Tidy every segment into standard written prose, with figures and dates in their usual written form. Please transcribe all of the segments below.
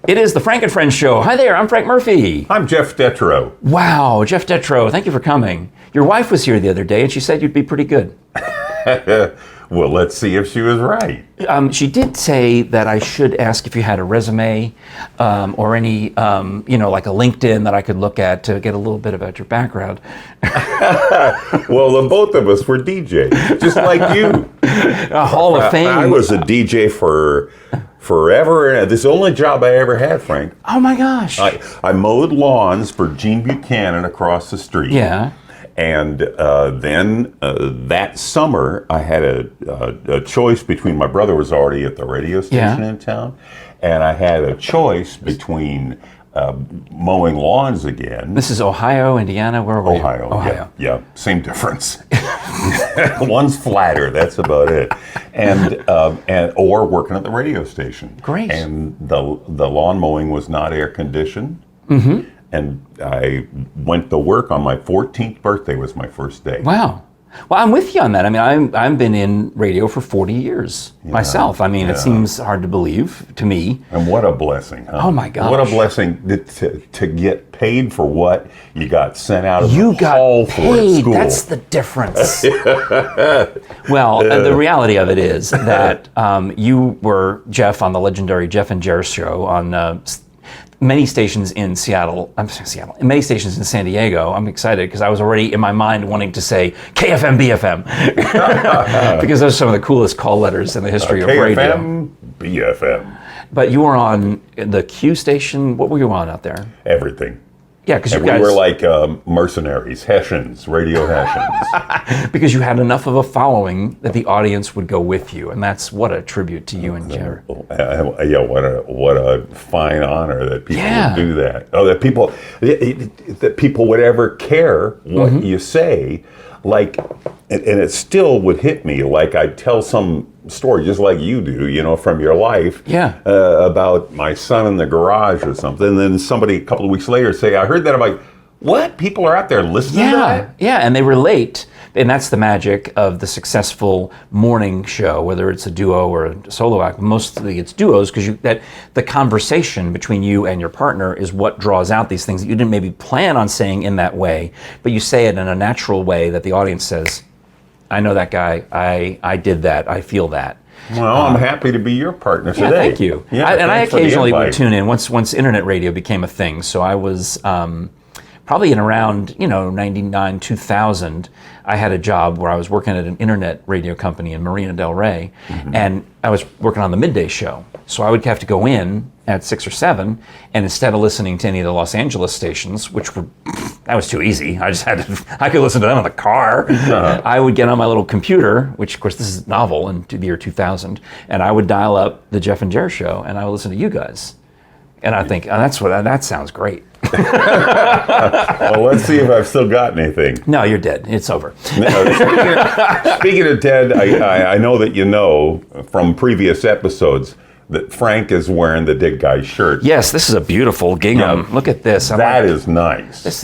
It is the Frank and Friends show. Hi there, I'm Frank Murphy. I'm Jeff Detro. Wow, Jeff Detro, thank you for coming. Your wife was here the other day and she said you'd be pretty good. Well, let's see if she was right. She did say that I should ask if you had a resume or any, like a LinkedIn that I could look at to get a little bit about your background. Well, the both of us were DJs, just like you. A Hall of Fame. I was a DJ for forever. This is the only job I ever had, Frank. Oh my gosh. I mowed lawns for Gene Buchanan across the street. Yeah. And then that summer, I had a choice between, my brother was already at the radio station in town, and I had a choice between mowing lawns again. This is Ohio, Indiana, where were you? Ohio. Yeah, same difference. One's flatter, that's about it. And or working at the radio station. Great. And the lawn mowing was not air conditioned. Mm-hmm. And I went to work on my 14th birthday was my first day. Wow. Well, I'm with you on that. I mean, I've been in radio for 40 years myself. I mean, it seems hard to believe to me. And what a blessing, huh? Oh my gosh. What a blessing to get paid for what you got sent out of the hall for at school. That's the difference. Well, the reality of it is that you were Jeff on the legendary Jeff and Jere show on many stations in many stations in San Diego. I'm excited because I was already in my mind wanting to say KFMB-FM because those are some of the coolest call letters in the history of radio. KFMB-FM. But you were on the Q station. What were you on out there? Everything. Yeah, because we were like mercenaries, Hessians, radio Hessians. Because you had enough of a following that the audience would go with you, and that's what a tribute to you and Jere. Yeah, what a fine honor that people would do that. Oh, that people would ever care what you say, like, and it still would hit me. Like I'd tell some story just like you do, from your life, about my son in the garage or something. And then somebody a couple of weeks later say, I heard that. I'm like, what? People are out there listening to that? Yeah, and they relate. And that's the magic of the successful morning show, whether it's a duo or a solo act. Mostly it's duos because the conversation between you and your partner is what draws out these things that you didn't maybe plan on saying in that way, but you say it in a natural way that the audience says, I know that guy, I did that, I feel that. Well, I'm happy to be your partner today. Yeah, thank you. Yeah, I occasionally would tune in once internet radio became a thing. So I was probably in around 99, 2000. I had a job where I was working at an internet radio company in Marina Del Rey, and I was working on the midday show. So I would have to go in at 6 or 7, and instead of listening to any of the Los Angeles stations, that was too easy. I could listen to them in the car. I would get on my little computer, which of course this is novel in the year 2000, and I would dial up the Jeff and Jere show, and I would listen to you guys. And I think, that sounds great. Well, let's see if I've still got anything. No, you're dead. It's over. Speaking of dead, I know that you know from previous episodes that Frank is wearing the Dig Guy shirt. Yes, this is a beautiful gingham. Look at this. That is nice. This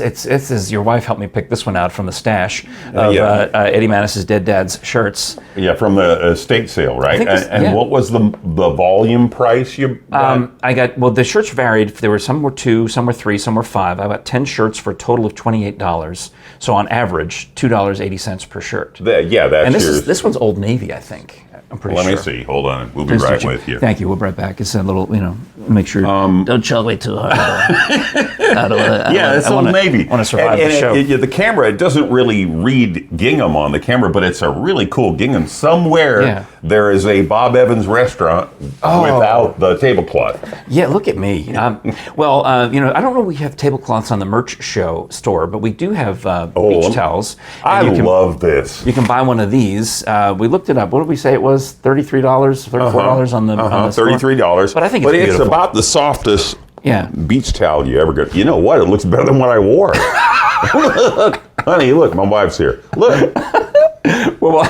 is your wife helped me pick this one out from the stash of Eddie Manis's Dead Dad's shirts. Yeah, from the estate sale, right? And what was the volume price you got? The shirts varied. There were some were 2, some were 3, some were 5. I got 10 shirts for a total of $28. So on average, $2.80 per shirt. That's yours. This one's Old Navy, I think. I'm pretty sure. Let me see. Hold on. We'll be right with you. Thank you. We'll be right back. It's a little, make sure. Don't chug way too hard. It's Old Navy. I want to survive the show. The camera, it doesn't really read gingham on the camera, but it's a really cool gingham. Somewhere there is a Bob Evans restaurant without the tablecloth. Yeah, look at me. I don't know if we have tablecloths on the merch store, but we do have beach towels. I love this. You can buy one of these. We looked it up. What did we say it was? $33, $34 on the store? $33. But I think it's beautiful. It's about the softest beach towel you ever get. You know what? It looks better than what I wore. Look, honey, look, my wife's here. Look. Well,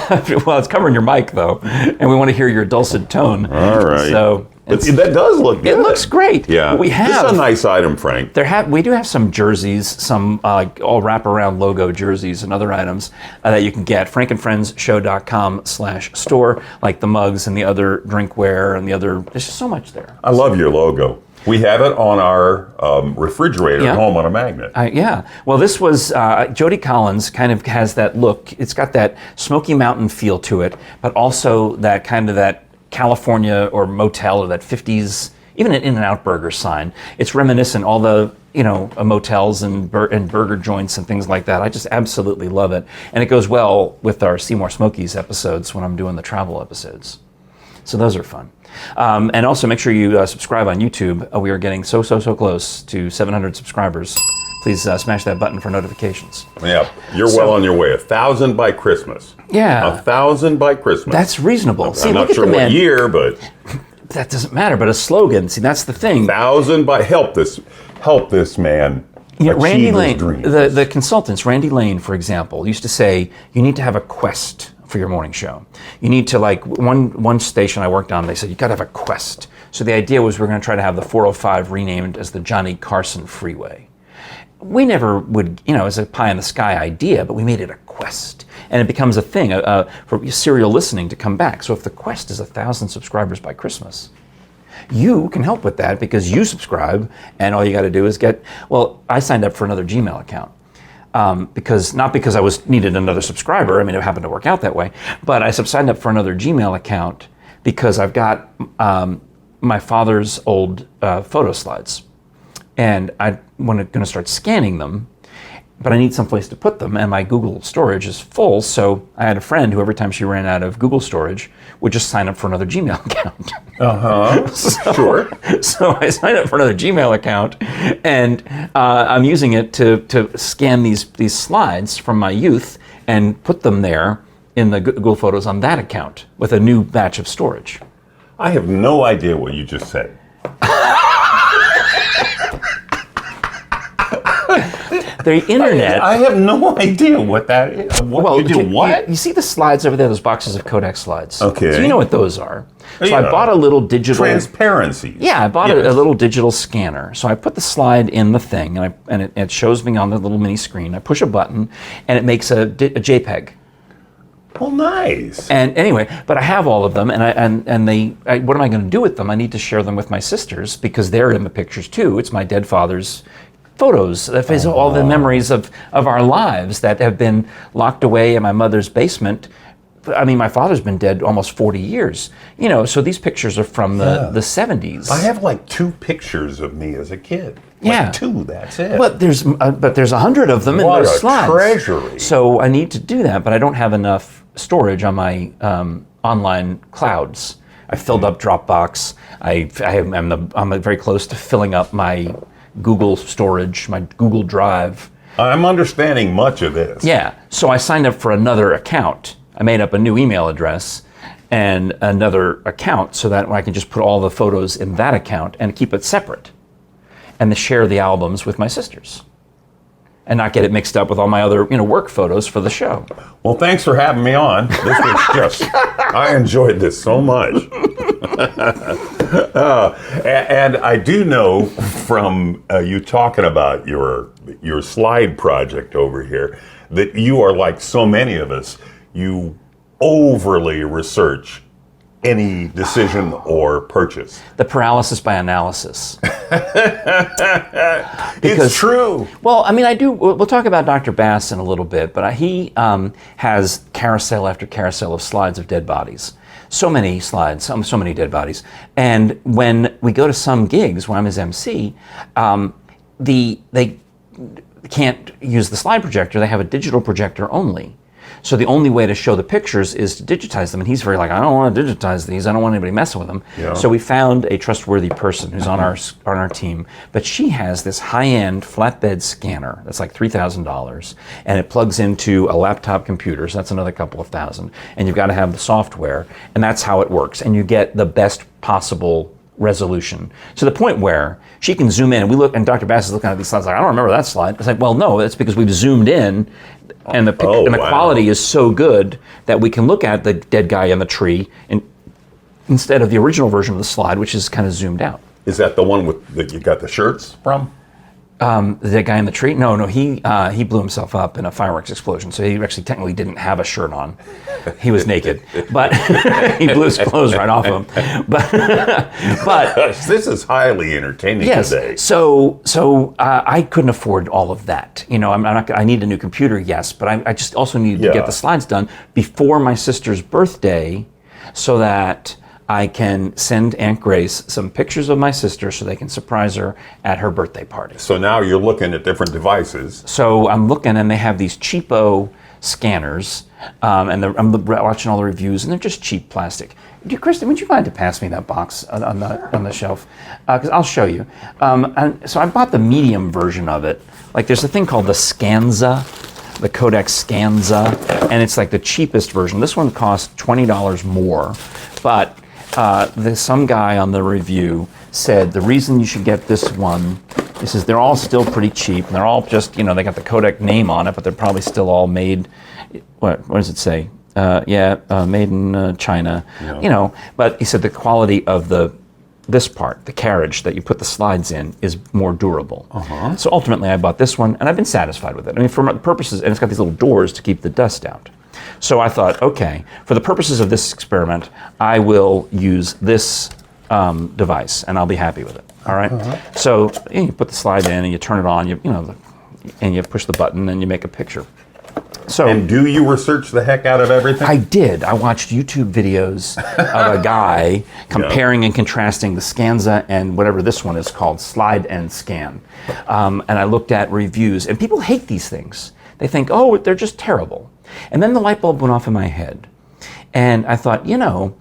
it's covering your mic, though, and we want to hear your dulcet tone. All right. So But that does look good. It looks great. Yeah. We have. This is a nice item, Frank. We do have some jerseys, some all wraparound logo jerseys and other items that you can get. frankandfriendsshow.com/store, like the mugs and the other drinkware and the other. There's just so much there. I love your logo. We have it on our refrigerator at home on a magnet. Yeah. Well, this was, Jody Collins kind of has that look. It's got that Smoky Mountain feel to it, but also that kind of that California or motel or that 50s, even an In-N-Out Burger sign. It's reminiscent, all the, motels and burger joints and things like that. I just absolutely love it. And it goes well with our Seymour Smokies episodes when I'm doing the travel episodes. So those are fun. And also make sure you subscribe on YouTube. We are getting so close to 700 subscribers. Please smash that button for notifications. Yeah, you're well on your way. 1,000 by Christmas. Yeah. 1,000 by Christmas. That's reasonable. I'm not sure what year, but... That doesn't matter, but a slogan. See, that's the thing. 1,000 by... Help this man Randy achieve Lane, his dreams. the consultants, Randy Lane, for example, used to say, you need to have a quest for your morning show. You need to, like, one station I worked on, they said, you got to have a quest. So the idea was we're going to try to have the 405 renamed as the Johnny Carson Freeway. We never would, as a pie-in-the-sky idea, but we made it a quest. And it becomes a thing for serial listening to come back. So if the quest is 1,000 subscribers by Christmas, you can help with that because you subscribe, and all you got to do is I signed up for another Gmail account. Because I needed another subscriber. I mean, it happened to work out that way. But I signed up for another Gmail account because I've got my father's old photo slides. And I'm going to start scanning them, but I need someplace to put them, and my Google storage is full, so I had a friend who every time she ran out of Google storage would just sign up for another Gmail account. Sure. So I signed up for another Gmail account, and I'm using it to scan these slides from my youth and put them there in the Google Photos on that account with a new batch of storage. I have no idea what you just said. The internet. I have no idea what that is. What? You see the slides over there, those boxes of Kodak slides? Okay. So you know what those are. So I bought a little digital... Transparency. Yeah, I bought a little digital scanner. So I put the slide in the thing, and it shows me on the little mini screen. I push a button, and it makes a JPEG. Well, nice. And anyway, but I have all of them, and what am I going to do with them? I need to share them with my sisters because they're in the pictures too. It's my dead father's photos. That is all the memories of our lives that have been locked away in my mother's basement. I mean, my father's been dead almost 40 years. So these pictures are from the 70s. I have like 2 pictures of me as a kid. Yeah. Like 2, that's it. But there's 100 of them in those slides. What a treasury. So I need to do that, but I don't have enough storage on my online clouds. I filled up Dropbox. I'm very close to filling up my Google storage, my Google Drive. I'm understanding much of this. Yeah, so I signed up for another account. I made up a new email address and another account so that I can just put all the photos in that account and keep it separate and to share the albums with my sisters and not get it mixed up with all my other work photos for the show. Well, thanks for having me on. This was I enjoyed this so much. And I do know from you talking about your slide project over here that you are like so many of us. You overly research any decision or purchase. The paralysis by analysis. It's true. Well, I mean, I do. We'll talk about Dr. Bass in a little bit, but he has carousel after carousel of slides of dead bodies. So many slides, so many dead bodies. And when we go to some gigs, when I'm his MC, they can't use the slide projector. They have a digital projector only. So the only way to show the pictures is to digitize them. And he's very like, I don't want to digitize these. I don't want anybody messing with them. Yeah. So we found a trustworthy person who's on our team. But she has this high-end flatbed scanner that's like $3,000. And it plugs into a laptop computer. So that's another couple of thousand. And you've got to have the software. And that's how it works. And you get the best possible resolution to the point where she can zoom in. And we look, and Dr. Bass is looking at these slides like, I don't remember that slide. It's like, well, no, that's because we've zoomed in. And the quality is so good that we can look at the dead guy in the tree and instead of the original version of the slide, which is kind of zoomed out. Is that the one that you got the shirts from? The guy in the tree? No, he blew himself up in a fireworks explosion. So he actually technically didn't have a shirt on. He was naked, but he blew his clothes right off him. But this is highly entertaining today. So I couldn't afford all of that. You know, I need a new computer, yes, but I just also needed to get the slides done before my sister's birthday, so that I can send Aunt Grace some pictures of my sister so they can surprise her at her birthday party. So now you're looking at different devices. So I'm looking, and they have these cheapo scanners, and I'm watching all the reviews, and they're just cheap plastic. Kristen, would you mind to pass me that box on the shelf? Because I'll show you. And so I bought the medium version of it. Like, there's a thing called the Scanza, the Kodak Scanza, and it's like the cheapest version. This one costs $20 more, but some guy on the review said the reason you should get this one is they're all still pretty cheap, and they're all just, you know, they got the Kodak name on it, but they're probably still all made, what does it say? Made in China, you know, but he said the quality of this part, the carriage that you put the slides in, is more durable. So ultimately I bought this one, and I've been satisfied with it. I mean, for purposes, and it's got these little doors to keep the dust out. So I thought, okay, for the purposes of this experiment, I will use this device, and I'll be happy with it. All right. So you put the slide in, and you turn it on. And you push the button, and you make a picture. So, and do you research the heck out of everything? I did. I watched YouTube videos of a guy comparing and contrasting the Scanza and whatever this one is called, Slide and Scan. And I looked at reviews, and people hate these things. They think, oh, they're just terrible. And then the light bulb went off in my head. And I thought, you know,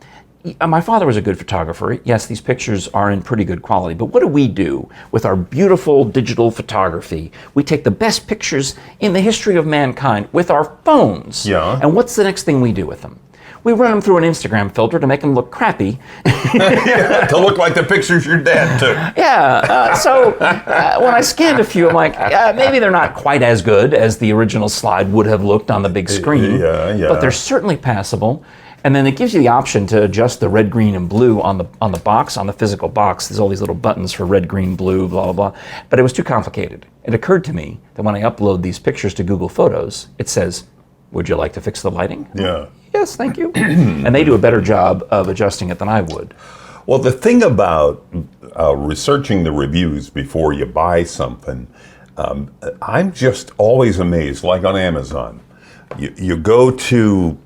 my father was a good photographer. Yes, these pictures are in pretty good quality, but what do we do with our beautiful digital photography? We take the best pictures in the history of mankind with our phones. Yeah. And what's the next thing we do with them? We run them through an Instagram filter to make them look crappy. To look like the pictures your dad took. So when I scanned a few, I'm like, maybe they're not quite as good as the original slide would have looked on the big screen. But they're certainly passable. And then it gives you the option to adjust the red, green, and blue on the box, on the physical box. There's all these little buttons for red, green, blue, blah, blah, blah. But it was too complicated. It occurred to me that when I upload these pictures to Google Photos, it says, would you like to fix the lighting? Yeah. Yes, thank you. And they do a better job of adjusting it than I would. Well, the thing about researching the reviews before you buy something, I'm just always amazed, like on Amazon. You go to,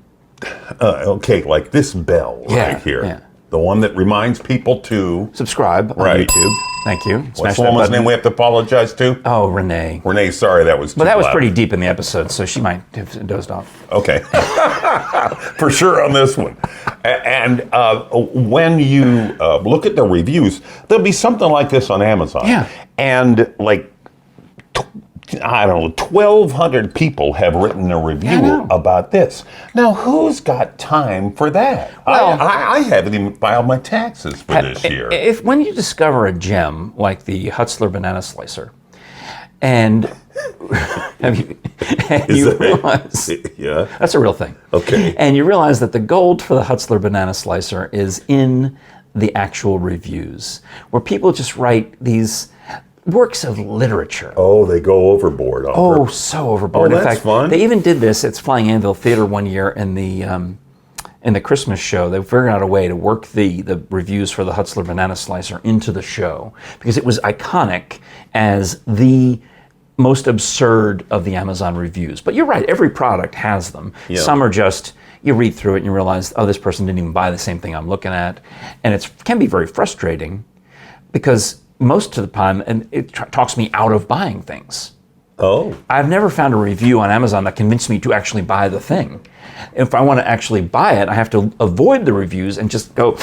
like this bell right here. Yeah. The one that reminds people to subscribe on YouTube. Thank you. What's the woman's name we have to apologize to? Oh, Renee. Renee, sorry, that was too But that was loud. pretty deep in the episode, so she might have dozed off. Okay. For sure on this one. And when you look at the reviews, there'll be something like this on Amazon. Yeah. And like, I don't know, 1,200 people have written a review about this. Now, who's got time for that? Well, I haven't even filed my taxes for this year. When you discover a gem like the Hutzler banana slicer, and you realize that's a real thing. Okay. And you realize that the gold for the Hutzler banana slicer is in the actual reviews, where people just write these works of literature. Oh, they go overboard. So overboard. Oh, in that's fact, fun. They even did this at Flying Anvil Theater one year in the Christmas show. They figured out a way to work the reviews for the Hutzler banana slicer into the show, because it was iconic as the most absurd of the Amazon reviews. But you're right, every product has them. Yeah. Some are just, you read through it and you realize, oh, this person didn't even buy the same thing I'm looking at. And it can be very frustrating, because most of the time, and it talks me out of buying things. Oh. I've never found a review on Amazon that convinced me to actually buy the thing. If I want to actually buy it, I have to avoid the reviews and just go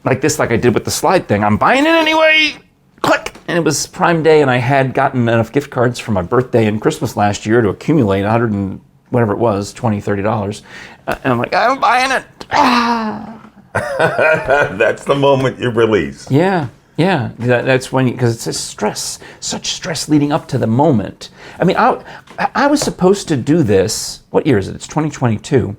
like this, like I did with the slide thing. I'm buying it anyway. Click. And it was Prime Day, and I had gotten enough gift cards for my birthday and Christmas last year to accumulate 100 and whatever it was, $20, $30. And I'm like, I'm buying it. That's the moment you release. Yeah. Yeah, that's when, because it's such stress leading up to the moment. I mean, I was supposed to do this, what year is it? It's 2022.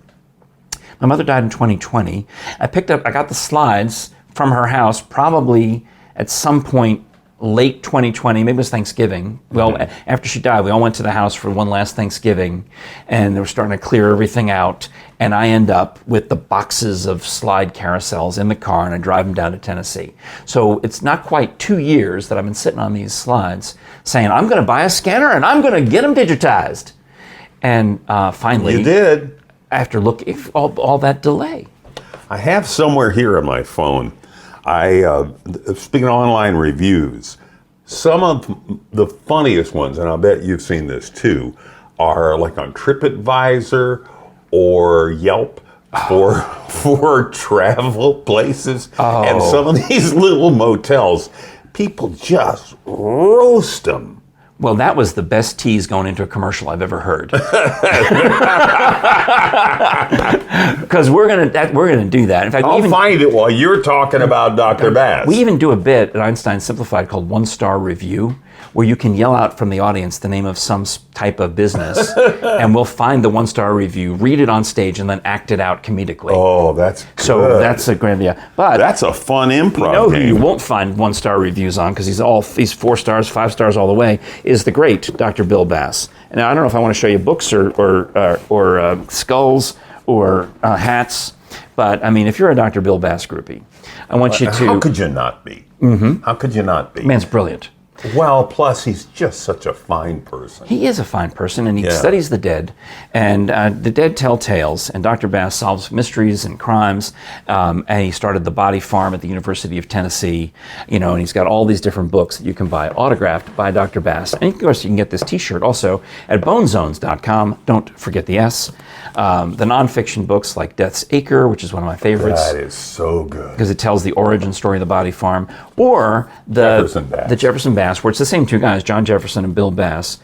My mother died in 2020. I got the slides from her house probably at some point late 2020, maybe it was Thanksgiving. Well, after she died, we all went to the house for one last Thanksgiving, and they were starting to clear everything out, and I end up with the boxes of slide carousels in the car, and I drive them down to Tennessee. So it's not quite 2 years that I've been sitting on these slides saying, I'm going to buy a scanner, and I'm going to get them digitized. And finally... You did. After looking all that delay. I have somewhere here on my phone, speaking of online reviews, some of the funniest ones, and I'll bet you've seen this too, are like on TripAdvisor or Yelp for travel places. Oh. And some of these little motels, people just roast them. Well, that was the best tease going into a commercial I've ever heard. Because we're gonna do that. In fact, I'll find it while you're talking about Dr. Bass. We even do a bit at Einstein Simplified called 1-Star Review, where you can yell out from the audience the name of some type of business, and we'll find the 1-star review, read it on stage, and then act it out comedically. Oh, that's good. So that's a grand idea. But that's a fun improv who game. you won't find 1-star reviews on, because he's 4 stars, 5 stars all the way, is the great Dr. Bill Bass. And I don't know if I want to show you books or skulls or hats, but I mean, if you're a Dr. Bill Bass groupie, I want you to... How could you not be? Mm-hmm. How could you not be? Man's brilliant. Well, plus he's just such a fine person. He is a fine person, and he studies the dead, and the dead tell tales, and Dr. Bass solves mysteries and crimes, and he started the Body Farm at the University of Tennessee, and he's got all these different books that you can buy autographed by Dr. Bass. And of course, you can get this t-shirt also at bonezones.com. Don't forget the S. The nonfiction books like Death's Acre, which is one of my favorites. That is so good. Because it tells the origin story of the Body Farm, or the Jefferson Bass, where it's the same two guys, John Jefferson and Bill Bass.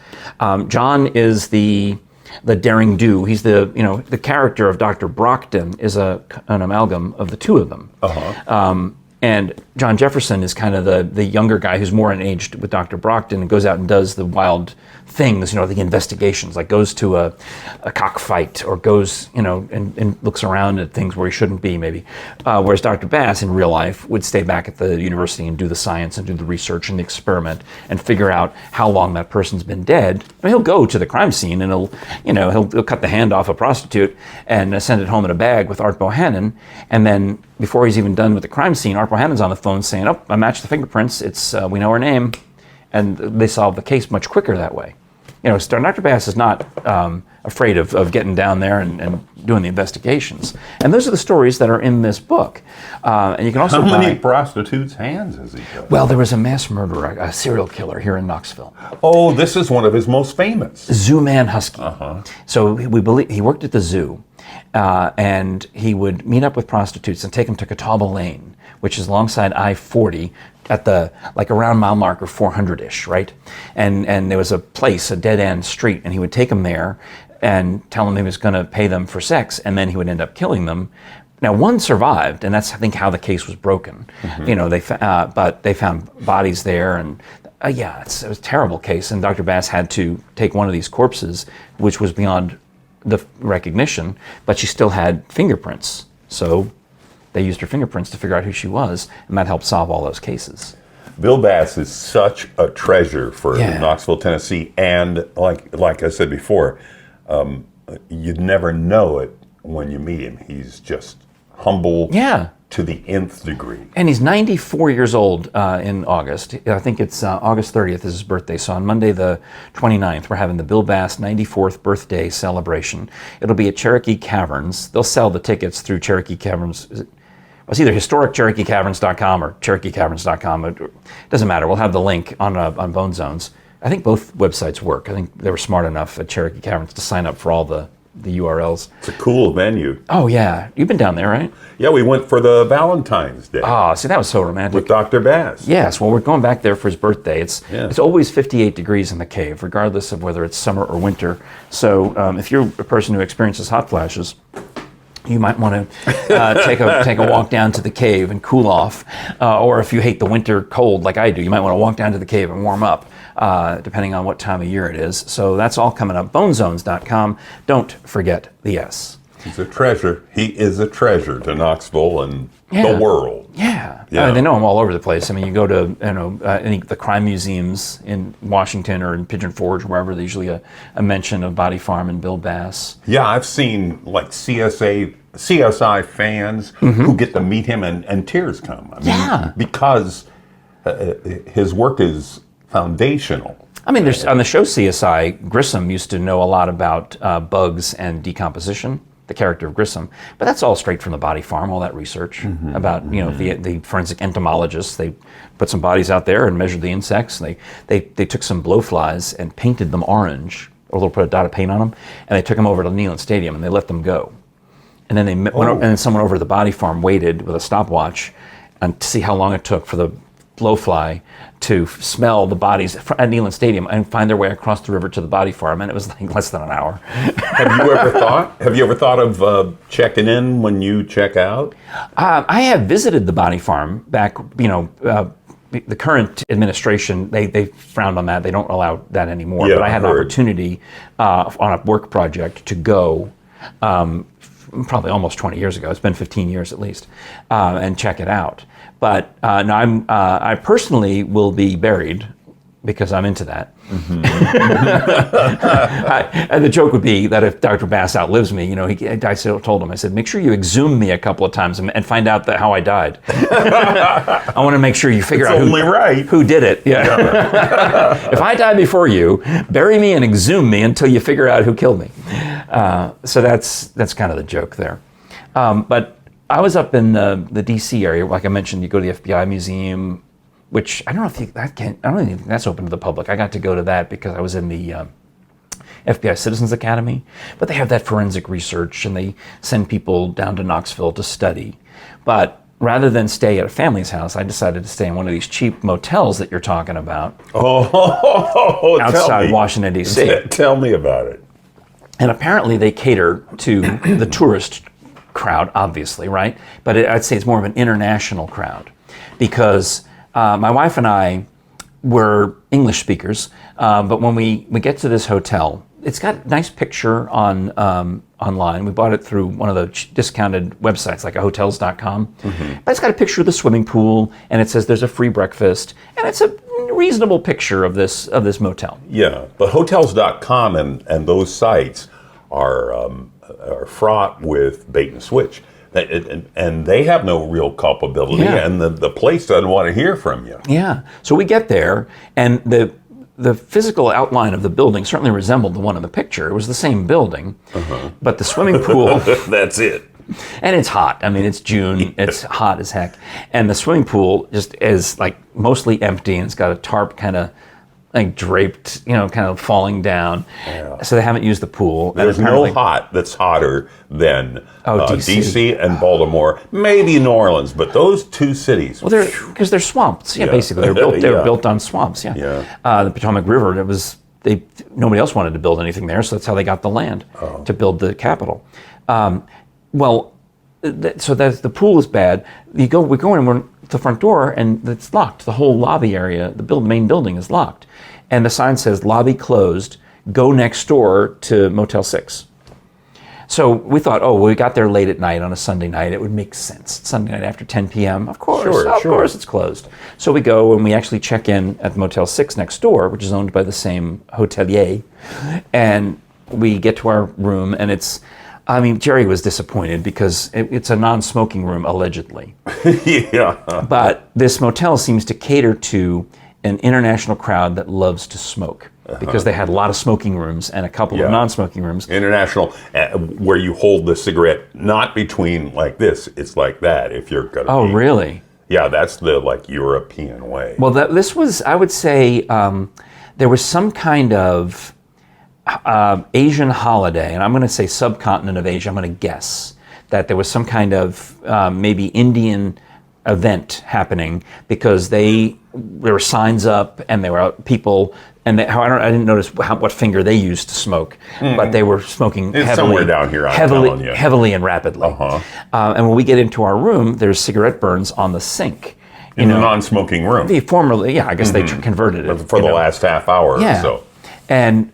John is the daring do. He's the character of Dr. Brockton is an amalgam of the two of them. And John Jefferson is kind of the younger guy who's more in age with Dr. Brockton and goes out and does the wild things, the investigations, like goes to a cockfight or goes, and looks around at things where he shouldn't be, maybe. Whereas Dr. Bass, in real life, would stay back at the university and do the science and do the research and the experiment and figure out how long that person's been dead. I mean, he'll go to the crime scene and he'll cut the hand off a prostitute and send it home in a bag with Art Bohannon, and then before he's even done with the crime scene, Art Bohannon's on the phone saying, "Oh, I matched the fingerprints. It's we know her name," and they solve the case much quicker that way. Dr. Bass is not afraid of getting down there and doing the investigations. And those are the stories that are in this book. And you can also How many prostitutes' hands has he got? Well, there was a mass murderer, a serial killer here in Knoxville. Oh, this is one of his most famous. Zoo Man Husky. So we believe he worked at the zoo, and he would meet up with prostitutes and take them to Catawba Lane, which is alongside I-40 at the around mile marker 400-ish, right? And there was a place, a dead end street, and he would take them there and tell them he was going to pay them for sex, and then he would end up killing them. Now, one survived, and that's, I think, how the case was broken. But they found bodies there, and it was a terrible case. And Dr. Bass had to take one of these corpses, which was beyond the recognition, but she still had fingerprints. So they used her fingerprints to figure out who she was, and that helped solve all those cases. Bill Bass is such a treasure for Knoxville, Tennessee, and like I said before, you'd never know it when you meet him. He's just humble to the nth degree. And he's 94 years old in August. I think it's August 30th is his birthday. So on Monday the 29th, we're having the Bill Bass 94th birthday celebration. It'll be at Cherokee Caverns. They'll sell the tickets through Cherokee Caverns. It's either historiccherokeecaverns.com or cherokeecaverns.com. It doesn't matter. We'll have the link on Bone Zones. I think both websites work. I think they were smart enough at Cherokee Caverns to sign up for all the URLs. It's a cool venue. Oh, yeah. You've been down there, right? Yeah, we went for the Valentine's Day. Oh, see, that was so romantic. With Dr. Bass. Yes, well, we're going back there for his birthday. It's always 58 degrees in the cave, regardless of whether it's summer or winter. So if you're a person who experiences hot flashes, you might want to take a walk down to the cave and cool off. Or if you hate the winter cold like I do, you might want to walk down to the cave and warm up, depending on what time of year it is. So that's all coming up. Bonezones.com. Don't forget the S. He's a treasure. He is a treasure to Knoxville and the world. Yeah. I mean, they know him all over the place. I mean, you go to any the crime museums in Washington or in Pigeon Forge, wherever. There's usually a mention of Body Farm and Bill Bass. Yeah, I've seen like CSI fans who get to meet him and tears come. I mean, because his work is foundational. I mean, there's on the show CSI, Grissom used to know a lot about bugs and decomposition, the character of Grissom, but that's all straight from the Body Farm, all that research about, the forensic entomologists. They put some bodies out there and measured the insects. They took some blowflies and painted them orange, or they'll put a dot of paint on them, and they took them over to Neyland Stadium and they let them go. And then and then someone over at the Body Farm waited with a stopwatch and to see how long it took for the blowfly to smell the bodies at Neyland Stadium and find their way across the river to the Body Farm, and it was like less than an hour. Have you ever thought of checking in when you check out? I have visited the Body Farm back, the current administration, they frowned on that. They don't allow that anymore. Yeah, but I had an opportunity on a work project to go probably almost 20 years ago. It's been 15 years at least, and check it out. But no, I personally will be buried because I'm into that. And the joke would be that if Dr. Bass outlives me, I told him, I said, make sure you exhume me a couple of times and find out how I died. I want to make sure you figure out who did it. Yeah. If I die before you, bury me and exhume me until you figure out who killed me. So that's kind of the joke there. But I was up in the D.C. area, like I mentioned. You go to the FBI museum, which I don't think that's open to the public. I got to go to that because I was in the FBI Citizens Academy. But they have that forensic research, and they send people down to Knoxville to study. But rather than stay at a family's house, I decided to stay in one of these cheap motels that you're talking about outside Washington, D.C. Tell me about it. And apparently they cater to the tourist crowd, obviously, right? But I'd say it's more of an international crowd because my wife and I were English speakers, but when we get to this hotel, it's got a nice picture online. We bought it through one of the discounted websites like hotels.com. But it's got a picture of the swimming pool, and it says there's a free breakfast, and it's a reasonable picture of this motel. Yeah, but hotels.com and those sites are fraught with bait and switch. And they have no real culpability, and the place doesn't want to hear from you. Yeah. So we get there, and the physical outline of the building certainly resembled the one in the picture. It was the same building, but the swimming pool... That's it. And it's hot. I mean, it's June. It's hot as heck. And the swimming pool just is like mostly empty, and it's got a tarp kind of like draped, kind of falling down. Yeah. So they haven't used the pool. There's no hot that's hotter than DC and Baltimore, maybe New Orleans, but those two cities. Well, because they're swamps. Yeah, basically they're built on swamps. Yeah. The Potomac River. Nobody else wanted to build anything there, so that's how they got the land to build the capital. So the pool is bad. We go in, we're at the front door, and it's locked. The whole lobby area, the main building is locked. And the sign says, lobby closed, go next door to Motel 6. So we thought, we got there late at night on a Sunday night. It would make sense. Sunday night after 10 p.m., of course, of course it's closed. So we go and we actually check in at Motel 6 next door, which is owned by the same hotelier. And we get to our room, and Jerry was disappointed because it's a non-smoking room, allegedly. Yeah. But this motel seems to cater to an international crowd that loves to smoke because they had a lot of smoking rooms and a couple of non-smoking rooms. International, where you hold the cigarette not between like this, it's like that if you're going to Oh, really? Yeah, that's the European way. Well, this was, I would say, there was some kind of Asian holiday, and I'm going to say subcontinent of Asia, I'm going to guess that there was some kind of maybe Indian event happening because there were signs up and there were people, and I didn't notice what finger they used to smoke, but they were smoking somewhere down here, heavily and rapidly. And when we get into our room, there's cigarette burns on the sink. In the non-smoking room. Formerly, I guess they converted it. For the last half hour or so. And,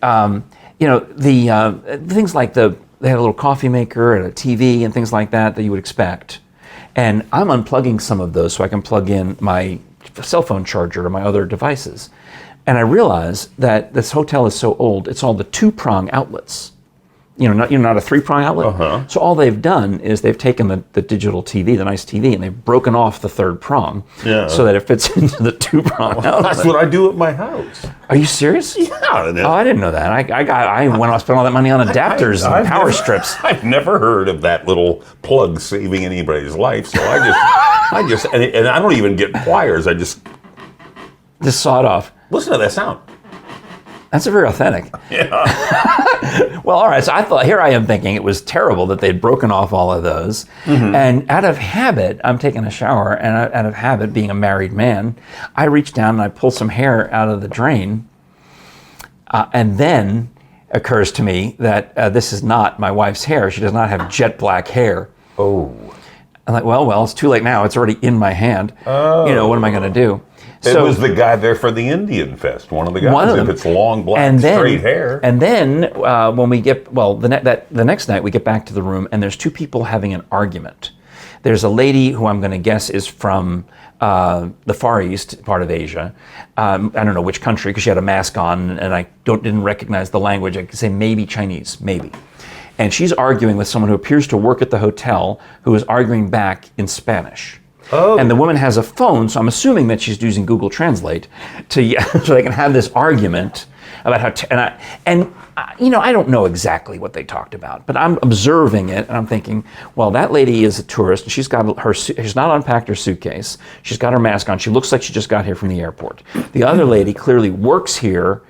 the things like the they had a little coffee maker and a TV and things like that you would expect. And I'm unplugging some of those so I can plug in my cell phone charger or my other devices. And I realize that this hotel is so old, it's all the 2-prong outlets. Not a 3-prong outlet. Uh-huh. So all they've done is they've taken the digital TV, the nice TV, and they've broken off the 3rd prong so that it fits into the 2-prong outlet. That's what I do at my house. Are you serious? Yeah. Oh, I didn't know that. I went off spent all that money on adapters and power strips. I've never heard of that little plug saving anybody's life. So I just, and I don't even get pliers. I just saw it off. Listen to that sound. That's very authentic. Yeah. Well, all right. So here I am thinking it was terrible that they'd broken off all of those. Mm-hmm. And out of habit, I'm taking a shower, and out of habit, being a married man, I reach down and I pull some hair out of the drain. And then occurs to me that this is not my wife's hair. She does not have jet black hair. Oh. I'm like, well, it's too late now. It's already in my hand. Oh. What am I going to do? It was the guy there for the Indian Fest. One of the guys. If it's long, black, straight hair. And then when we get the next night we get back to the room, and there's 2 people having an argument. There's a lady who I'm going to guess is from the Far East part of Asia. I don't know which country because she had a mask on, and I didn't recognize the language. I could say maybe Chinese, maybe. And she's arguing with someone who appears to work at the hotel, who is arguing back in Spanish. Oh. And the woman has a phone, so I'm assuming that she's using Google Translate so they can have this argument about how. I don't know exactly what they talked about, but I'm observing it and I'm thinking, well, that lady is a tourist and she's not unpacked her suitcase. She's got her mask on. She looks like she just got here from the airport. The other lady clearly works here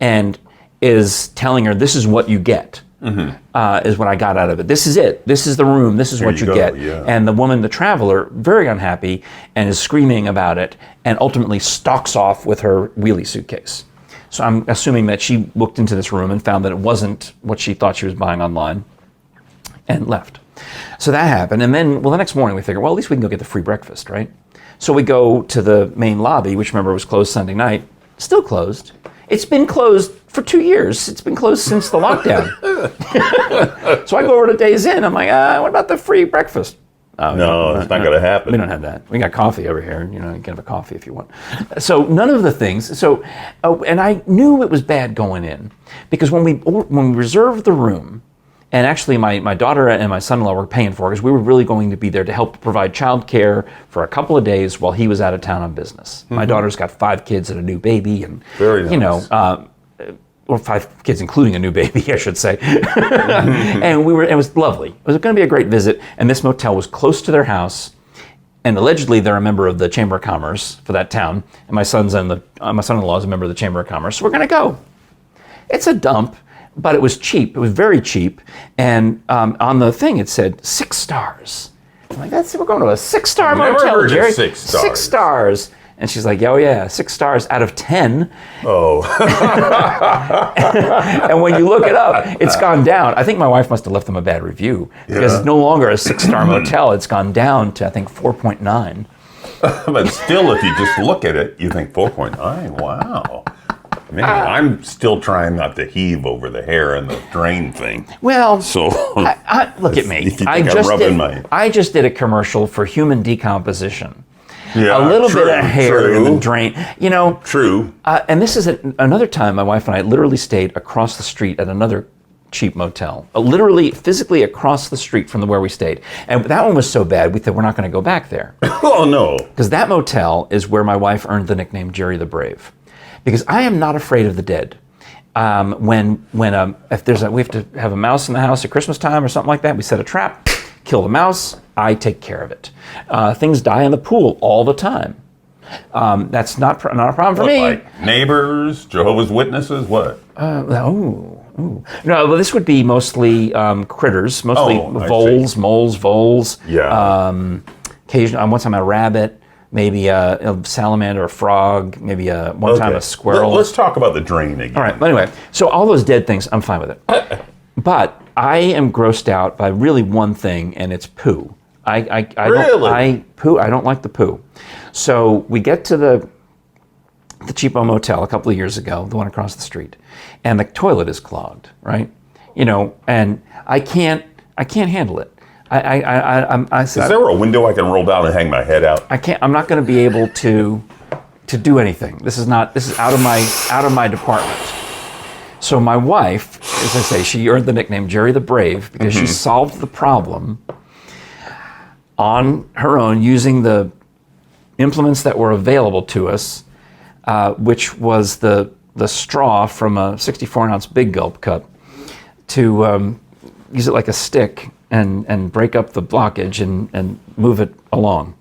and is telling her, this is what you get. Mm-hmm. Is what I got out of it. This is it. This is the room. This is what you get. Yeah. And the woman, the traveler, very unhappy and is screaming about it and ultimately stalks off with her wheelie suitcase. So I'm assuming that she looked into this room and found that it wasn't what she thought she was buying online and left. So that happened. And then, the next morning we figured, at least we can go get the free breakfast, right? So we go to the main lobby, which remember was closed Sunday night. Still closed. It's been closed for 2 years. It's been closed since the lockdown. So I go over to Days Inn. I'm like, what about the free breakfast? No, it's not going to happen. We don't have that. We got coffee over here. You can have a coffee if you want. So none of the things. So, and I knew it was bad going in because when we reserved the room, and actually my daughter and my son-in-law were paying for it because we were really going to be there to help provide childcare for a couple of days while he was out of town on business. Mm-hmm. My daughter's got 5 kids and a new baby, and very nice. Or 5 kids, including a new baby, I should say. And it was lovely. It was going to be a great visit, and this motel was close to their house, and allegedly they're a member of the Chamber of Commerce for that town, and my son-in-law is a member of the Chamber of Commerce, so we're going to go. It's a dump, but it was cheap. It was very cheap, and on the thing it said 6 stars. I'm like, we're going to a 6-star motel, Jerry. 6 stars. 6 stars. And she's like, oh yeah, 6 stars out of 10. Oh. And when you look it up, it's gone down. I think my wife must have left them a bad review because it's no longer a 6-star motel. It's gone down to, I think, 4.9. But still, if you just look at it, you think 4.9, wow. Man, I'm still trying not to heave over the hair and the drain thing. Well, so look at me. I just did a commercial for human decomposition. Yeah, a little bit of hair in the drain, True. And this is another time my wife and I literally stayed across the street at another cheap motel, literally physically across the street from where we stayed. And that one was so bad, we thought we're not going to go back there. Oh, no. Because that motel is where my wife earned the nickname Jerry the Brave. Because I am not afraid of the dead. If we have to have a mouse in the house at Christmas time or something like that, we set a trap, kill the mouse, I take care of it. Things die in the pool all the time. That's not a problem for me. Like neighbors, Jehovah's Witnesses, what? No, well, this would be mostly critters, mostly moles. Yeah. Occasionally, one time a rabbit, maybe a salamander, a frog, maybe one time a squirrel. Let's talk about the drain again. All right, but anyway, so all those dead things, I'm fine with it. But I am grossed out by really one thing, and it's poo. I don't like the poo. So we get to the cheapo motel a couple of years ago, the one across the street, and the toilet is clogged, right? and I can't handle it. Is there a window I can roll down and hang my head out? I can't. I'm not going to be able to do anything. This is out of my department. So my wife, as I say, she earned the nickname Jerry the Brave because she solved the problem on her own using the implements that were available to us, which was the straw from a 64-ounce Big Gulp cup, to use it like a stick and break up the blockage and move it along.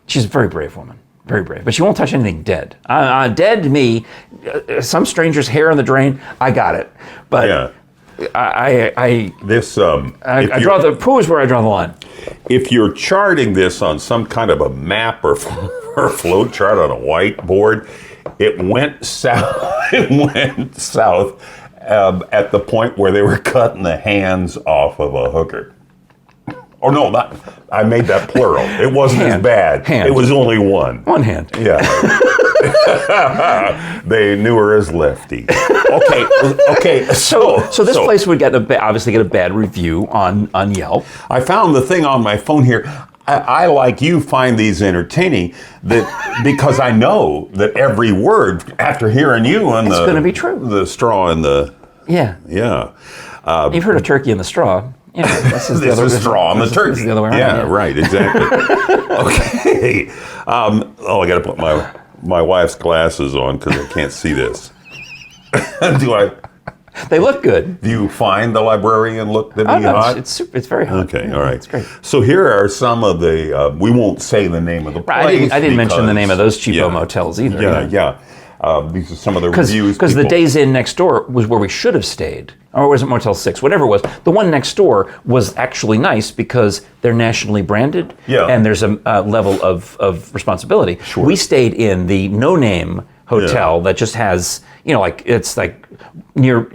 She's a very brave woman, very brave, but she won't touch anything dead. Dead to me, some stranger's hair in the drain, I got it. But Yeah. I draw the poo is where I draw the line. If you're charting this on some kind of a map or flow chart on a whiteboard, it went south. It went south at the point where they were cutting the hands off of a hooker. Oh no, I made that plural. It wasn't as bad. Hand. It was only one. One hand. Yeah. They knew her as Lefty. Okay. So this place would obviously get a bad review on Yelp. I found the thing on my phone here. I like you find these entertaining because I know that every word after hearing you on it's going to be true. The straw and the yeah. You've heard of turkey in the straw. Yeah, this is the straw on the turkey. This is the other way around. Yeah, right, exactly. Okay. I got to put my wife's glasses on because I can't see this. They look good. Do you find the librarian look to be hot? It's very hot. Okay, all right. It's great. So here are some of the, we won't say the name of the place. I didn't mention the name of those cheapo motels either. Yeah. These are some of the reviews. Because the Days Inn next door was where we should have stayed. Or was it Motel 6? Whatever it was. The one next door was actually nice because they're nationally branded. Yeah. And there's a level of responsibility. Sure. We stayed in the no-name hotel that just has, it's like near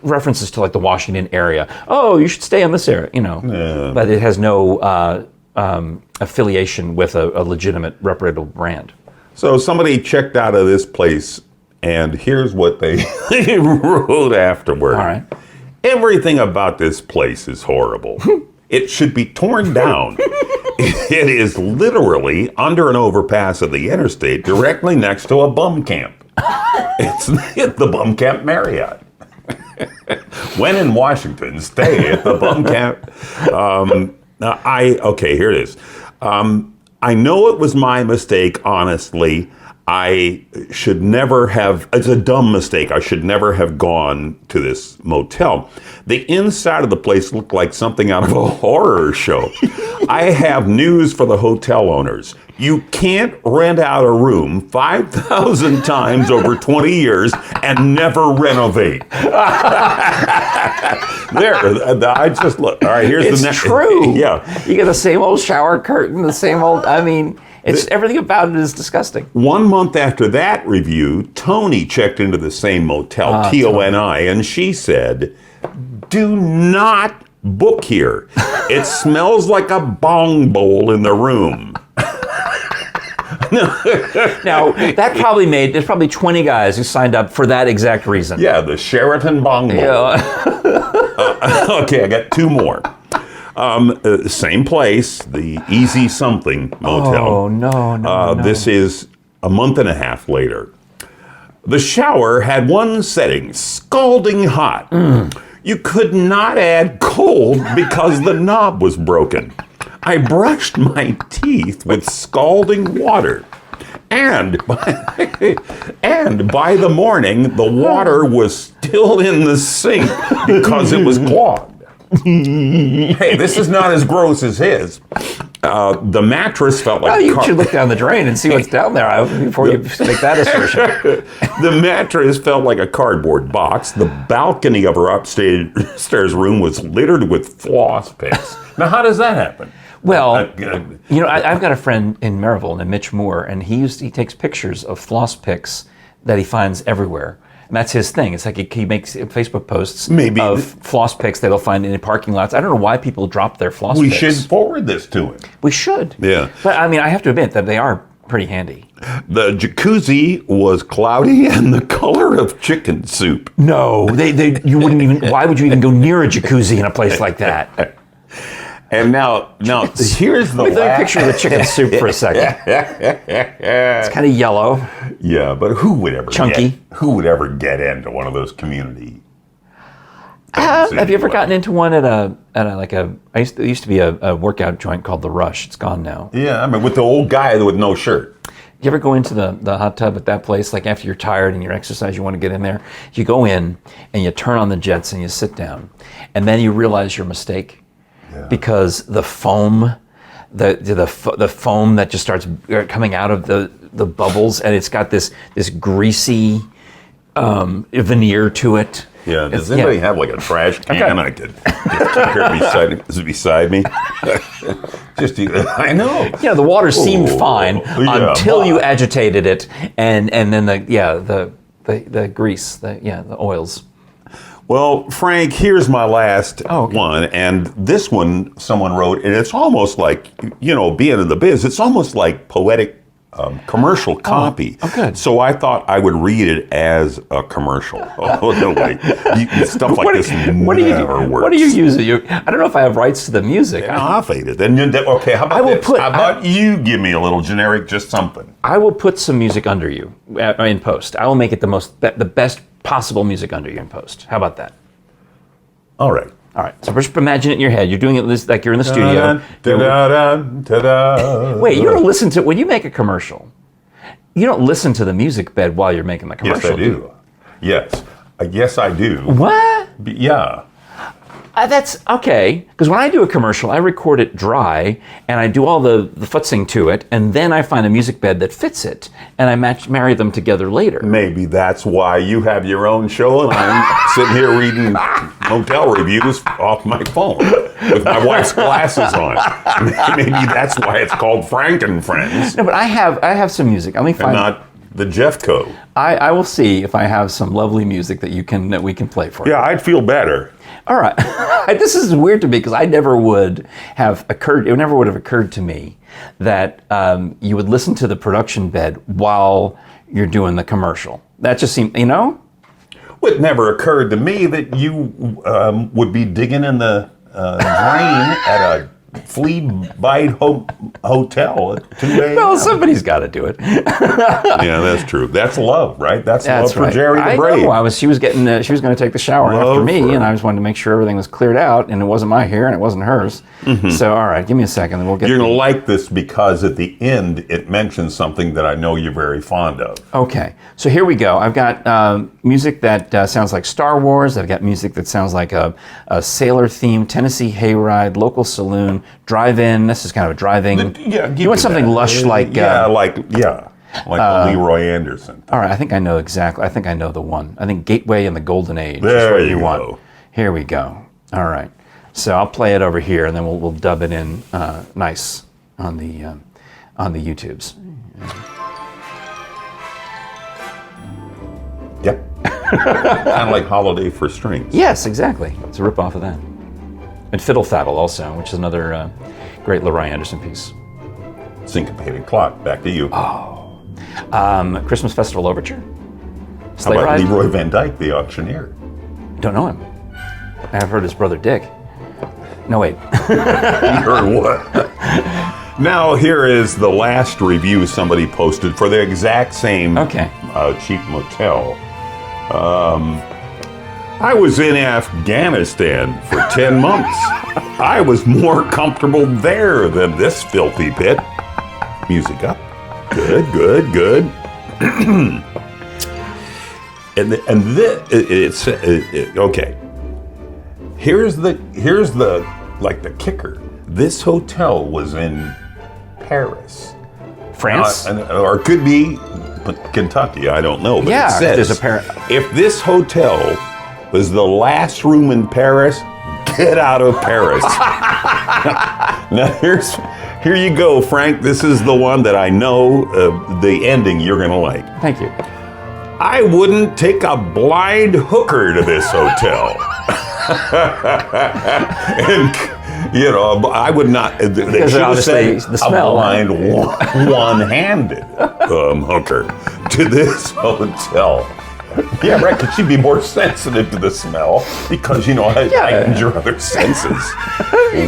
references to like the Washington area. Oh, you should stay in this area, Yeah. But it has no affiliation with a legitimate, reputable brand. So somebody checked out of this place, and here's what they wrote afterward. All right. Everything about this place is horrible. It should be torn down. It is literally under an overpass of the interstate directly next to a bum camp. It's the Bum Camp Marriott. When in Washington, stay at the Bum Camp. Here it is. I know it was my mistake, honestly. I should never have, it's a dumb mistake. I should never have gone to this motel. The inside of the place looked like something out of a horror show. I have news for the hotel owners. You can't rent out a room 5,000 times over 20 years and never renovate. I just look. All right, here's the next. It's true. Yeah. You get the same old shower curtain, the same old, everything about it is disgusting. 1 month after that review, Tony checked into the same motel, Toni, and she said, "Do not book here. It smells like a bong bowl in the room." Now, there's probably 20 guys who signed up for that exact reason. Yeah, the Sheraton bong bowl. Yeah. Okay, I got two more. Same place, the Easy Something Motel. Oh, no. This is a month and a half later. The shower had one setting, scalding hot. You could not add cold because the knob was broken. I brushed my teeth with scalding water. And by the morning, the water was still in the sink because it was clogged. Hey, this is not as gross as his. The mattress felt like... Well, you should look down the drain and see what's down there before you make that assertion. The mattress felt like a cardboard box. The balcony of her upstairs room was littered with floss picks. Now, how does that happen? Well, I've got a friend in Maryville named Mitch Moore, and he takes pictures of floss picks that he finds everywhere. And that's his thing. It's like he makes Facebook posts of floss picks that he'll find in parking lots. I don't know why people drop their floss picks. We should forward this to him. We should. Yeah. But I have to admit that they are pretty handy. The jacuzzi was cloudy and the color of chicken soup. No, you wouldn't even. Why would you even go near a jacuzzi in a place like that? And now here's the Let me picture the chicken soup for a second. It's kind of yellow. Yeah, but who would ever chunky? Get into one of those community? Have you ever gotten into one at a there used to be a workout joint called The Rush. It's gone now. Yeah, I mean with the old guy with no shirt. You ever go into the hot tub at that place, like after you're tired and you're exercise, you want to get in there? You go in and you turn on the jets and you sit down, and then you realize your mistake. Yeah. Because the foam, the foam that just starts coming out of the bubbles, and it's got this greasy veneer to it. Yeah. Does anybody have like a trash can? I could just keep here beside me. I know. Yeah, the water seemed fine until you agitated it, and then the grease, the oils. Well, Frank, here's my last one, and this one someone wrote, and it's almost like, being in the biz, it's almost like poetic commercial copy. Oh, good. So I thought I would read it as a commercial. No way. Stuff like this never works. What do you use? I don't know if I have rights to the music. I'll fade it. Then okay, how about this? How about you give me a little generic, just something? I will put some music under you in post. I will make it the best possible music under you in post. How about that? All right. So just imagine it in your head. You're doing it like you're in the studio. Wait, you don't listen to when you make a commercial. You don't listen to the music bed while you're making the commercial. Yes, I do. Yes. Yes, I do. What? Yeah. That's okay, because when I do a commercial, I record it dry, and I do all the futzing to it, and then I find a music bed that fits it, and I marry them together later. Maybe that's why you have your own show, and I'm sitting here reading motel reviews off my phone with my wife's glasses on. Maybe that's why it's called Frank and Friends. No, but I have some music. Let me find. And not the Jeffco. I will see if I have some lovely music that we can play for you. Yeah, I'd feel better. All right. This is weird to me because it never would have occurred to me that you would listen to the production bed while you're doing the commercial. That just seemed, Well, it never occurred to me that you would be digging in the drain at a flea bite hotel at 2 a.m. Well, somebody's got to do it. Yeah, that's true. That's love, right? That's love for right. Jerry the Brave. I know. She was going to take the shower after me, and I just wanted to make sure everything was cleared out, and it wasn't my hair, and it wasn't hers. Mm-hmm. So, all right, give me a second, and we'll get. You're going to like this because at the end it mentions something that I know you're very fond of. Okay, so here we go. I've got music that sounds like Star Wars. I've got music that sounds like a sailor theme, Tennessee hayride, local saloon, drive-in. This is kind of a driving. You want something lush like like Leroy Anderson. All right, I think I know exactly. I think I know the one. I think Gateway in the Golden Age. There is what you go. Want. Here we go. All right, so I'll play it over here, and then we'll dub it in nice on the YouTubes. Yep. Kind of like Holiday for Strings. Yes, exactly. It's a rip-off of that. And Fiddle Faddle also, which is another great Leroy Anderson piece. Syncopated Clock, back to you. Oh. Christmas Festival Overture? Sleigh How about Ride? Leroy Van Dyke, the auctioneer? Don't know him. I've heard his brother Dick. No, wait. You heard what? Now, here is the last review somebody posted for the exact same cheap motel. I was in Afghanistan for 10 months. I was more comfortable there than this filthy pit. Music up. Good. Okay. Here's the kicker. This hotel was in Paris, France, or it could be Kentucky. I don't know. But it says, there's if this hotel was the last room in Paris, get out of Paris. Now here you go, Frank. This is the one that I know the ending you're gonna like. Thank you. I wouldn't take a blind hooker to this hotel. You know, I would not. They should have said the smell, a blind, one-handed hooker to this hotel. Yeah, right, because she'd be more sensitive to the smell because, you know, it heightens your other senses.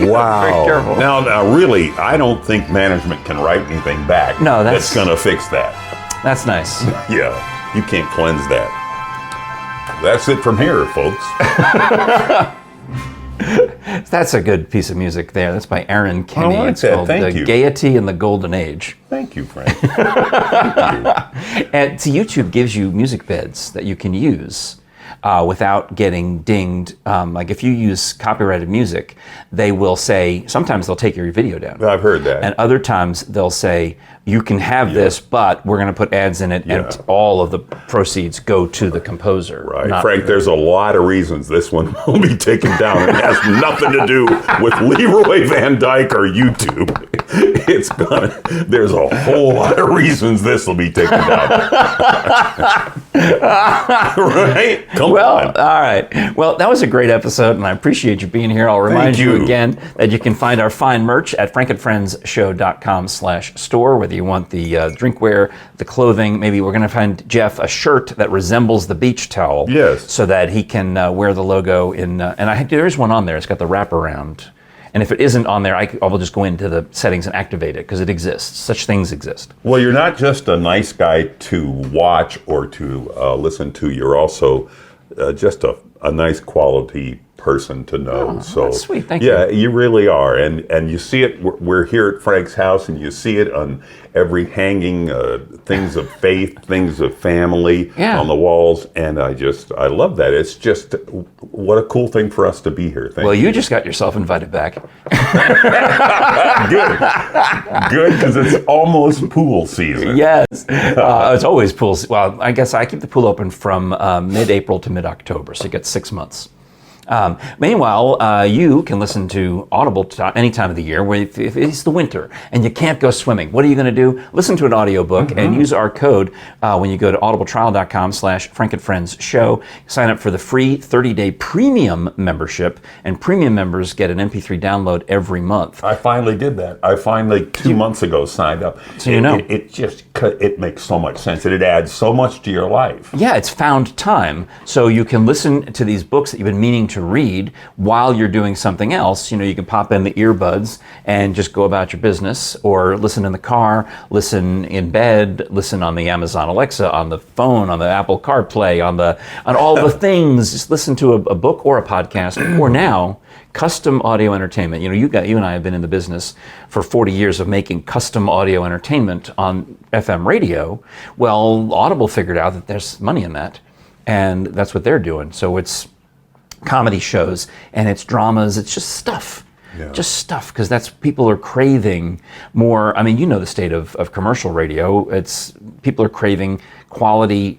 Wow. Very careful. Now, really, I don't think management can write anything back that's going to fix that. That's nice. Yeah, you can't cleanse that. That's it from here, folks. That's a good piece of music there. That's by Aaron Kenny. I like it's that. called Thank you. Gaiety in the Golden Age. Thank you, Frank. Thank you. And so YouTube gives you music beds that you can use without getting dinged. Like if you use copyrighted music, they will say, sometimes they'll take your video down. I've heard that. And other times they'll say, you can have this, but we're going to put ads in it, and all of the proceeds go to the composer. Right, Frank, there's a lot of reasons this one will be taken down. It has nothing to do with Leroy Van Dyke or YouTube. There's a whole lot of reasons this will be taken down. Right? Come on. All right. Well, that was a great episode, and I appreciate you being here. I'll remind you again that you can find our fine merch at frankandfriendsshow.com/store, whether you want the drinkware, the clothing. Maybe we're going to find Jeff a shirt that resembles the beach towel. Yes. So that he can wear the logo in. And there is one on there. It's got the wraparound. And if it isn't on there, I will just go into the settings and activate it because it exists. Such things exist. Well, you're not just a nice guy to watch or to listen to. You're also just a nice quality person to know. So that's sweet. Thank you. Yeah, you really are. And you see it. We're here at Frank's house, and you see it on every hanging, things of faith, things of family on the walls. And I love that. It's just, what a cool thing for us to be here. Thank you. Well, you just got yourself invited back. Good, because it's almost pool season. Yes. It's always pool season. Well, I guess I keep the pool open from mid-April to mid-October, so you get 6 months. Meanwhile, you can listen to Audible any time of the year where if it's the winter and you can't go swimming. What are you going to do? Listen to an audiobook and use our code when you go to audibletrial.com/frankandfriendsshow. Sign up for the free 30-day premium membership, and premium members get an MP3 download every month. I finally did that. I finally 2 months ago signed up. So it makes so much sense, and it adds so much to your life. Yeah, it's found time, so you can listen to these books that you've been meaning to read while you're doing something else. You know, you can pop in the earbuds and just go about your business, or listen in the car, listen in bed, listen on the Amazon Alexa, on the phone, on the Apple CarPlay, on all the things. Just listen to a book or a podcast, or now custom audio entertainment. You know, you and I have been in the business for 40 years of making custom audio entertainment on FM radio. Well, Audible figured out that there's money in that, and that's what they're doing. So it's comedy shows and it's dramas, it's just stuff. Just stuff, because that's, people are craving more. I mean, you know the state of commercial radio. People are craving quality,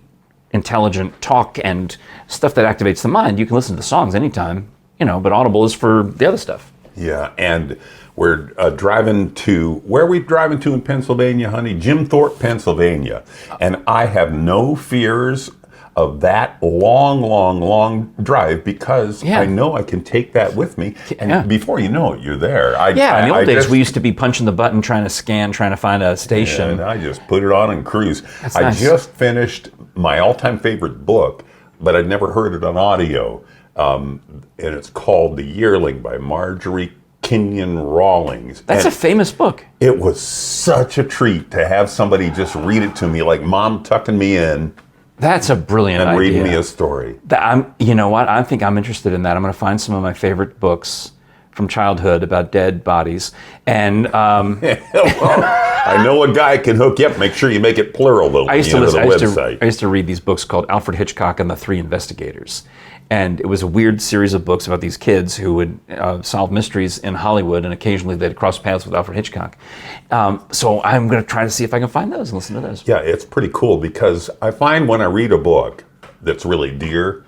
intelligent talk and stuff that activates the mind. You can listen to the songs anytime, you know, but Audible is for the other stuff. Yeah, and we're driving to, where are we driving to in Pennsylvania, honey? Jim Thorpe, Pennsylvania. And I have no fears of that long drive, because I know I can take that with me, and before you know it, you're there. In the old days, we used to be punching the button, trying to find a station. And I just put it on and cruise. That's I nice. just finished my all-time favorite book, but I'd never heard it on audio, and it's called The Yearling by Marjorie Kenyon Rawlings. That's a famous book. It was such a treat to have somebody just read it to me, like mom tucking me in. That's a brilliant idea. And reading me a story. You know what? I think I'm interested in that. I'm going to find some of my favorite books from childhood about dead bodies. And well, I know a guy can hook you up. Make sure you make it plural, though. I used to read these books called Alfred Hitchcock and the Three Investigators. And it was a weird series of books about these kids who would solve mysteries in Hollywood, and occasionally they'd cross paths with Alfred Hitchcock. So I'm going to try to see if I can find those and listen to those. Yeah, it's pretty cool, because I find when I read a book that's really dear,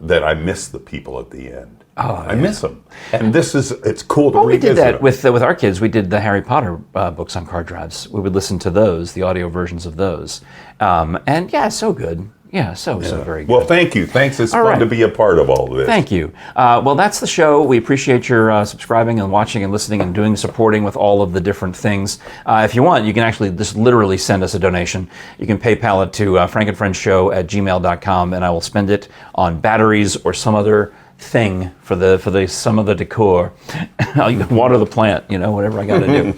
that I miss the people at the end. I miss them. And it's cool to read. We did that with our kids. We did the Harry Potter books on car drives. We would listen to those, the audio versions of those. And yeah, so good. Yeah, so very good. Well, thank you. Thanks. It's All fun right. to be a part of all of this. Thank you. Well, that's the show. We appreciate your subscribing and watching and listening and supporting with all of the different things. If you want, you can actually just literally send us a donation. You can PayPal it to frankandfriendshow@gmail.com, and I will spend it on batteries or some other thing for some of the decor. I'll water the plant, whatever I got to do.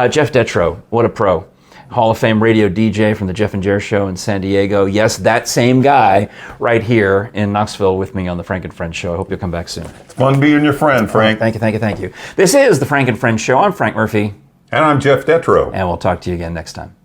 Jeff Detro, what a pro. Hall of Fame radio DJ from the Jeff and Jere Show in San Diego. Yes, that same guy right here in Knoxville with me on the Frank and Friends Show. I hope you'll come back soon. It's fun being your friend, Frank. Thank you. This is the Frank and Friends Show. I'm Frank Murphy. And I'm Jeff Detro. And we'll talk to you again next time.